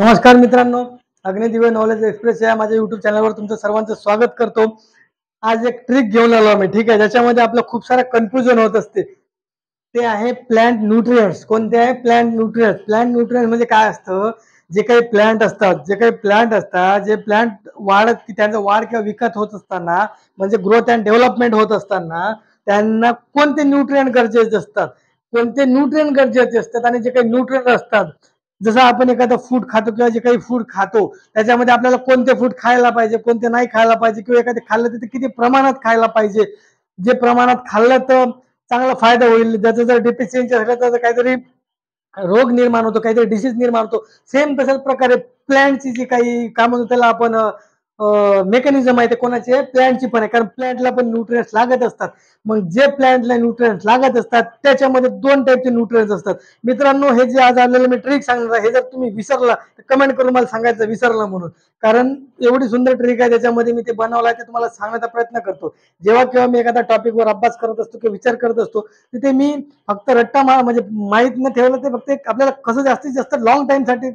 नमस्कार मित्रांनो, अग्निदिव्य knowledge express या माझ्या युट्यूब चॅनलवर तुमचं सर्वांचं स्वागत करतो। आज एक ट्रिक घेऊन आलो मी, ठीक आहे, ज्याच्यामध्ये आपलं खूप सारा कन्फ्युजन होत असते। ते आहे प्लांट न्यूट्रिएंट्स। कोणते आहे? Plant nutrients. प्लांट न्यूट्रिएंट्स म्हणजे काय असतं? जे काही प्लांट असतात, जे प्लांट त्यांचं वाढ किंवा विकास होत असताना, म्हणजे ग्रोथ अँड डेव्हलपमेंट होत असताना त्यांना कोणते न्यूट्रिएंट गरजेचे असतात, आणि जे काही न्यूट्रिएंट असतात, जसं आपण एखादं फूड खातो किंवा जे काही फूड खातो त्याच्यामध्ये आपल्याला कोणते फूड खायला पाहिजे, कोणते नाही खायला पाहिजे, किंवा एखादे खाल्लं तर ते किती प्रमाणात खायला पाहिजे, जे प्रमाणात खाल्लं तर चांगला फायदा होईल, ज्याचं जर डिफिशियन्सी असलं तर काहीतरी रोग निर्माण होतो, काहीतरी डिसीज निर्माण होतो। सेम तशाच प्रकारे प्लॅन्टची जी काही काय म्हणतो त्याला आपण मेकॅनिझम आहे ते कोणाची आहे? प्लॅन्टची पण आहे, कारण प्लॅन्टला पण न्यूट्रिएंट्स लागत असतात। मग जे प्लॅन्टला न्यूट्रिएंट्स लागत असतात त्याच्यामध्ये दोन टाईपचे न्यूट्रिएंट्स असतात मित्रांनो। हे जे आज आलेलं मी ट्रिक सांगणार आहे, हे जर तुम्ही विसरला तर कमेंट करून मला सांगायचं विसरला म्हणून, कारण एवढी सुंदर ट्रिक आहे त्याच्यामध्ये मी ते बनवलं आहे, ते तुम्हाला सांगण्याचा प्रयत्न करतो। जेव्हा केव्हा मी एखाद्या टॉपिकवर अभ्यास करत असतो किंवा विचार करत असतो, तिथे मी फक्त रट्टा म्हणजे माहीत न ठेवलं ते फक्त आपल्याला कसं जास्तीत जास्त लॉंग टाइम साठी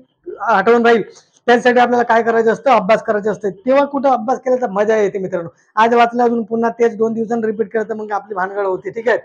आठवण राहील त्यासाठी आपल्याला काय करायचं असतं? अभ्यास करायचं असतं। तेव्हा कुठं अभ्यास केल्याचा मजा येते मित्रांनो। आज वाचलं अजून पुन्हा तेच 2 दिवसांनी रिपीट केलं तर मग आपली भानगड होते, ठीक आहे।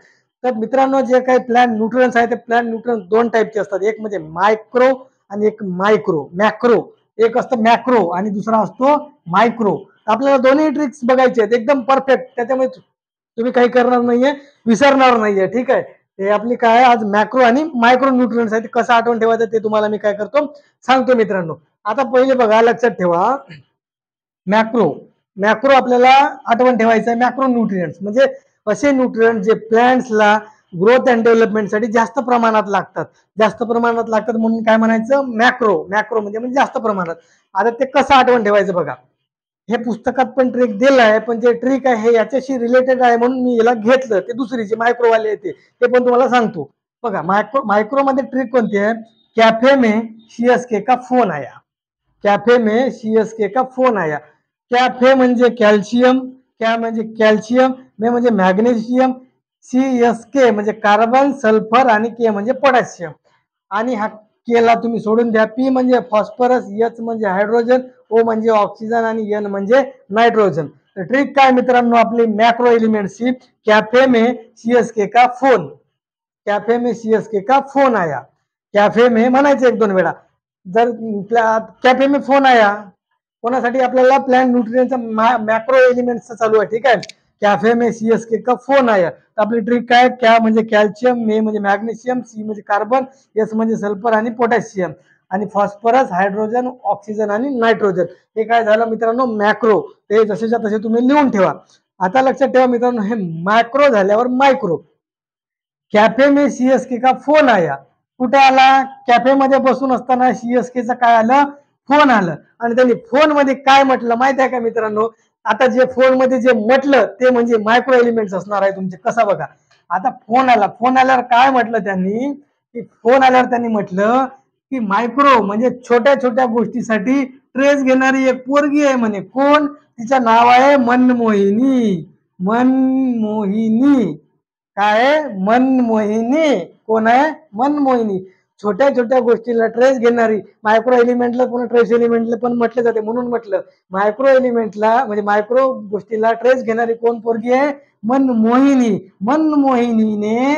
तर मित्रांनो, जे काही प्लांट न्यूट्रिएंट्स आहे ते प्लांट न्यूट्रिएंट्स दोन टाईपचे असतात, एक म्हणजे मायक्रो आणि एक मॅक्रो। एक असतं मॅक्रो आणि दुसरा असतो मायक्रो। आपल्याला दोन्ही ट्रिक्स बघायचे आहेत एकदम परफेक्ट, त्याच्यामुळे तुम्ही काही करणार नाहीये, विसरणार नाहीये, ठीक आहे। हे आपली काय आज मॅक्रो आणि मायक्रो न्यूट्रिएंट्स आहे, ते कसं आठवण ठेवायचं ते तुम्हाला मी काय करतो सांगतो मित्रांनो। आता पहिले बघा, लक्षात ठेवा, मॅक्रो मॅक्रो आपल्याला आठवण ठेवायचं आहे। मॅक्रो न्यूट्रिएंट्स म्हणजे असे न्यूट्रिएंट्स जे प्लांट्सला ग्रोथ अँड डेव्हलपमेंटसाठी जास्त प्रमाणात लागतात म्हणून काय म्हणायचं? मॅक्रो म्हणजे जास्त प्रमाणात। आता ते कसं आठवण ठेवायचं बघा, हे पुस्तकात पण ट्रिक दिलं आहे, पण जे ट्रिक आहे हे याच्याशी रिलेटेड आहे म्हणून मी याला घेतलं। ते दुसरी जी मायक्रोवाले येते ते पण तुम्हाला सांगतो बघा। मायक्रो मध्ये ट्रिक कोणती आहे? कैफे में सीएसके का फोन आया। कैफे में सीएसके का फोन आया। कैफे म्हणजे कॅल्शियम, क्या म्हणजे कॅल्शियम, मे म्हणजे मॅग्नेशियम, सीएसके म्हणजे कार्बन, सल्फर आणि के म्हणजे पोटॅशियम। आणि हा केला तुम्ही सोडून द्या। पी म्हणजे फॉस्फरस, एच म्हणजे हायड्रोजन, ओ म्हणजे ऑक्सिजन आणि एन म्हणजे नायट्रोजन। तर ट्रिक काय मित्रांनो आपली मॅक्रो एलिमेंट्सची? कैफे में सीएसके का फोन, कैफे में सीएसके का फोन आया। कैफे में म्हणायचं एक दोन वेळा। जर कॅफे में फोन आया कोणासाठी? आपल्याला प्लांट न्यूट्रिएंटचा मॅक्रो एलिमेंट्सचा चालू आहे, ठीक आहे। कैफे में सीएसके का फोन आया, तर आपली ट्रिक काय? क्या म्हणजे कॅल्शियम, मे म्हणजे मॅग्नेशियम, सी म्हणजे कार्बन, एस म्हणजे सल्फर आणि पोटॅशियम, आणि फॉस्फरस, हायड्रोजन, ऑक्सिजन आणि नायट्रोजन। हे काय झालं मित्रांनो? मॅक्रो। ते जसेच्या तसे तुम्ही लिहून ठेवा। आता लक्षात ठेवा मित्रांनो, हे मॅक्रो झाल्यावर मायक्रो। कॅफे में सीएसके का फोन आया, कुठे आला? कॅफे मध्ये बसून असताना सीएसकेचा काय आलं? फोन आलं। आणि त्यांनी फोन मध्ये काय म्हटलं माहित आहे का मित्रांनो? आता जे फोन मध्ये जे म्हटलं ते म्हणजे मायक्रो एलिमेंट्स असणार आहे तुमचे, कसा बघा। आता फोन आल्यावर काय म्हटलं त्यांनी? की फोन आल्यावर त्यांनी म्हटलं की मायक्रो म्हणजे छोट्या छोट्या गोष्टीसाठी ट्रेस घेणारी एक पोरगी आहे म्हणे। कोण? तिचं नाव आहे मनमोहिनी। मनमोहिनी काय? मनमोहिनी। कोण आहे? मनमोहिनी। छोट्या छोट्या गोष्टीला ट्रेस घेणारी मायक्रो एलिमेंटला पुन्हा ट्रेस एलिमेंटला पण म्हटलं जाते, म्हणून म्हटलं मायक्रो एलिमेंटला म्हणजे मायक्रो गोष्टीला ट्रेस घेणारी कोण पोरगी आहे? मनमोहिनी। मनमोहिनीने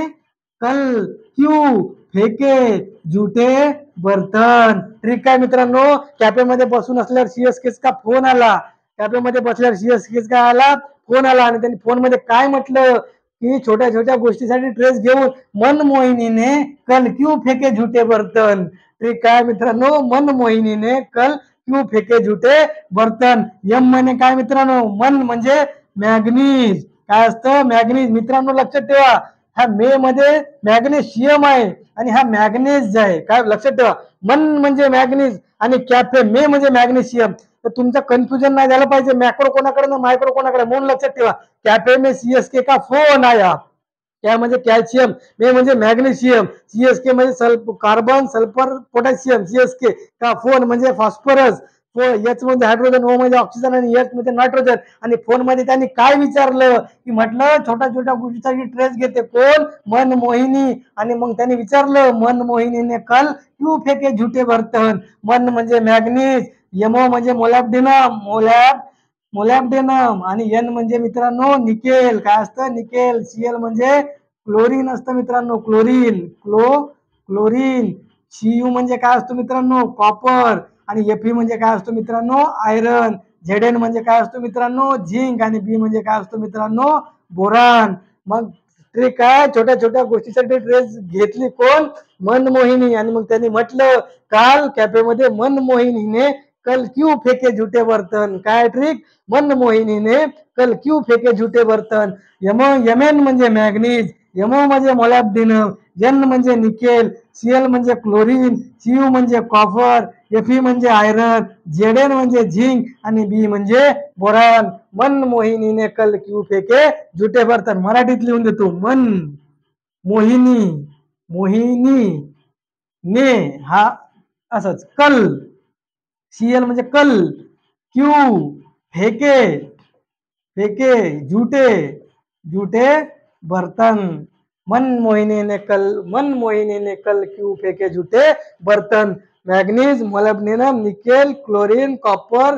कल क्यों फेके झूठे बर्तन। ट्रिक काय मित्रांनो? कॅफेमध्ये बसून असल्यावर सीएसकेच का फोन आला, कॅफेमध्ये बसल्यावर सीएसकेच का आला? फोन आला। आणि त्यांनी फोन मध्ये काय म्हटलं की छोट्या छोट्या गोष्टीसाठी ट्रेस घेऊन मनमोहिनीने कल क्यों फेके झूठे बर्तन। ट्रिक काय मित्रांनो? मनमोहिनीने कल क्यों फेके झूठे बर्तन। यम म्हणजे काय मित्रांनो? मन म्हणजे मॅग्नीज। काय असतं? मॅग्नीज। मित्रांनो लक्षात ठेवा, ह्या मे मध्ये मॅग्नेशियम आहे आणि हा मॅग्नेज आहे। काय लक्षात ठेवा? मन म्हणजे मॅग्नीज आणि कॅफे मे म्हणजे मॅग्नेशियम। तर तुमचं कन्फ्युजन नाही झालं पाहिजे मॅक्रो कोणाकडे ना मायक्रो कोणाकडे, म्हणून लक्षात ठेवा कैफे में सीएसके का फोन आया। क्या म्हणजे कॅल्शियम, मे म्हणजे मॅग्नेशियम, सीएसके म्हणजे कार्बन, सल्फर, पोटॅशियम, सीएसके का फोन म्हणजे फॉस्फरस, एच म्हणजे हायड्रोजन, ओ म्हणजे ऑक्सिजन आणि एच म्हणजे नायट्रोजन. आणि फोन मध्ये त्यांनी काय विचारलं की म्हटलं छोट्या छोट्या गोष्टीसाठी ट्रेस घेते कोण, मन मोहिनी. आणि मग त्यांनी विचारलं मन मोहिनीने कल क्यू फेके झुटे बर्तन. मन म्हणजे मॅग्नीज, यमो म्हणजे मोलॅब्डिनम, मोलॅब्डेनम. आणि एन म्हणजे मित्रांनो निकेल. काय असतं निकेल. सीएल म्हणजे क्लोरीन असतं मित्रांनो, क्लोरीन. सीयू म्हणजे काय असतो मित्रांनो कॉपर. आणि एफ म्हणजे काय असतो मित्रांनो आयरन. झेड म्हणजे काय असतो मित्रांनो झिंक. आणि बी म्हणजे काय असतो मित्रांनो बोरान. मग ट्रिक काय, छोट्या छोट्या गोष्टीसाठी ट्रेस घेतली कोण, मनमोहिनी. आणि मग त्यांनी म्हटलं काल कॅफेमध्ये मनमोहिनीने कल क्यू फेके झुटे बर्तन. काय ट्रिक, मनमोहिनीने कल क्यू फेके झुटे बर्तन. यमेन म्हणजे मॅग्नीज, यमो म्हणजे मोलॅब्डिनम, एन म्हणजे निकेल, सीएल म्हणजे क्लोरीन, सीयू म्हणजे कॉपर, एफई म्हणजे आयरन, झेडएन म्हणजे झिंक आणि बी म्हणजे बोरान. मन मोहिनीने कल क्यू फेके झुटे बर्तन. मराठीत लिहून देतो, मन मोहिनी, ने हा असंच कल, सीएल म्हणजे कल, क्यू फेके, झूठे बर्तन. मन मोहिनी ने कल क्यू फेके झूठे बर्तन. Manganese, molybdenum, nickel, chlorine, copper,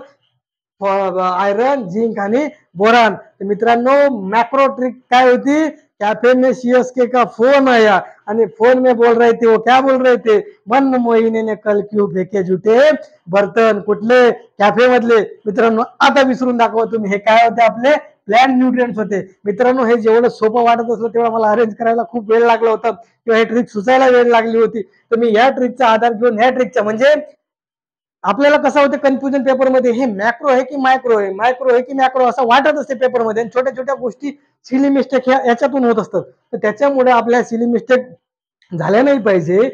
iron, zinc आणि बोरान. मित्रांनो मॅक्रो ट्रिक काय होती, कैफे में सीएसके का फोन आया आणि फोन में बोल रहे थे, वो क्या बोल रहे थे, मन मोहिनी ने कल क्यू फेके झुटे बर्तन. कुठले, कॅफे मधले. मित्रांनो आता विसरून दाखवा तुम्ही, हे काय होते आपले प्लॅन न्यूट्रिएंट्स होते. मित्रांनो हे जेवढं सोपं वाटत असलं तेवढं मला अरेंज करायला खूप वेळ लागला होता किंवा हे ट्रिक सुचायला वेळ लागली होती. तर मी या ट्रिकचा आधार घेऊन ह्या ट्रिकचा, म्हणजे आपल्याला कसं होतं कन्फ्युजन पेपरमध्ये, हे मॅक्रो आहे की मायक्रो आहे, मायक्रो आहे की मॅक्रो असं वाटत असते पेपरमध्ये. आणि छोट्या छोट्या गोष्टी सिली मिस्टेक याच्यातून होत असतात. तर त्याच्यामुळे आपल्या सिली मिस्टेक झाल्या नाही पाहिजे.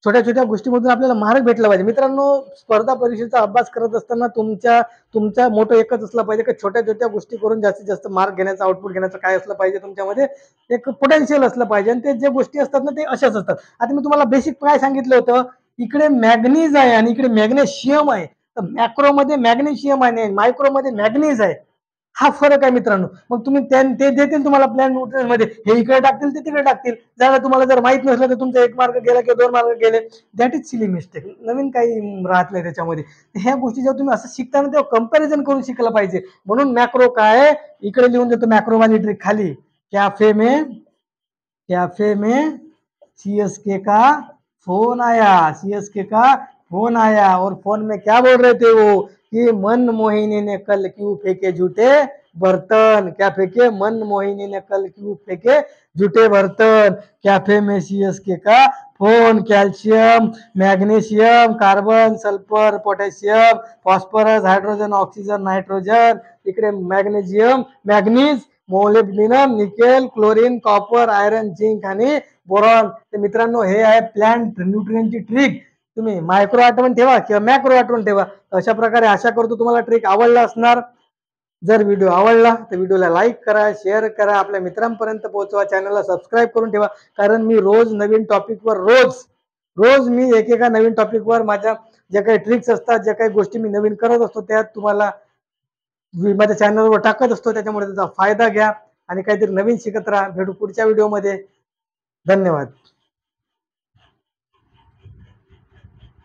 छोट्या छोट्या गोष्टीमधून आपल्याला मार्क भेटला पाहिजे. मित्रांनो स्पर्धा परीक्षेचा अभ्यास करत असताना तुमच्या मोठं एकच असलं पाहिजे की छोट्या छोट्या गोष्टी करून जास्तीत जास्त मार्क घेण्याचं, आउटपुट घेण्याचं काय असलं पाहिजे तुमच्यामध्ये एक पोटेन्शियल असलं पाहिजे. आणि ते जे गोष्टी असतात ना ते अशाच असतात. आता मी तुम्हाला बेसिक काय सांगितलं होतं, इकडे मॅग्नीज आहे आणि इकडे मॅग्नेशियम आहे. तर मॅक्रो मध्ये मॅग्नेशियम आहे, मायक्रो मध्ये मॅग्नीज आहे. हा फरक आहे मित्रांनो. मग तुम्ही ते देतील तुम्हाला प्लॅन न्यूट्रिएंट मध्ये, हे इकडे टाकतील ते तिकडे टाकतील. जर तुम्हाला जर माहित नसलं तर तुमचा 1 मार्क गेला किंवा 2 मार्क गेले, दॅट इज सिली मिस्टेक. नवीन काही राहत नाही त्याच्यामध्ये. ह्या गोष्टी जेव्हा तुम्ही असं शिकताना तेव्हा कंपॅरिझन करून शिकलं पाहिजे. म्हणून मॅक्रो काय, इकडे लिहून देतो मॅक्रो वाली ट्रिक खाली, कैफे में सीएसके का फोन आया, सीएसके का फोन आया. और फोन में क्या बोल रहे थे वो कि मन मोहिनी ने कल क्यों फेंके झूठे बर्तन. क्या फेंके, मन मोहिनी ने कल क्यों फेंके झूठे बर्तन. कैफे में सीएसके का phone. Calcium, magnesium, carbon, sulphur, potassium, phosphorus, hydrogen, oxygen, nitrogen. इकडे magnesium, manganese, molybdenum, nickel, chlorine, copper, iron, zinc आणि बोरॉन. तर मित्रांनो हे आहे प्लॅन्ट न्यूट्रिएंटची ट्रिक. तुम्ही मायक्रो आठवण ठेवा किंवा मॅक्रो आठवण ठेवा. अशा प्रकारे आशा करतो तुम्हाला ट्रिक आवडला असणार. जर व्हिडिओ आवडला तर व्हिडिओला लाईक करा, शेअर करा, आपल्या मित्रांपर्यंत पोहोचवा, चॅनलला सबस्क्राईब करून ठेवा. कारण मी रोज नवीन टॉपिकवर रोज मी एकेका नवीन टॉपिकवर माझ्या ज्या काही ट्रिक्स असतात, ज्या काही गोष्टी मी नवीन करत असतो त्यात तुम्हाला माझ्या चॅनलवर टाकत असतो. त्याच्यामुळे त्याचा फायदा घ्या आणि काहीतरी नवीन शिकत राहा. भेटू पुढच्या व्हिडिओमध्ये. धन्यवाद.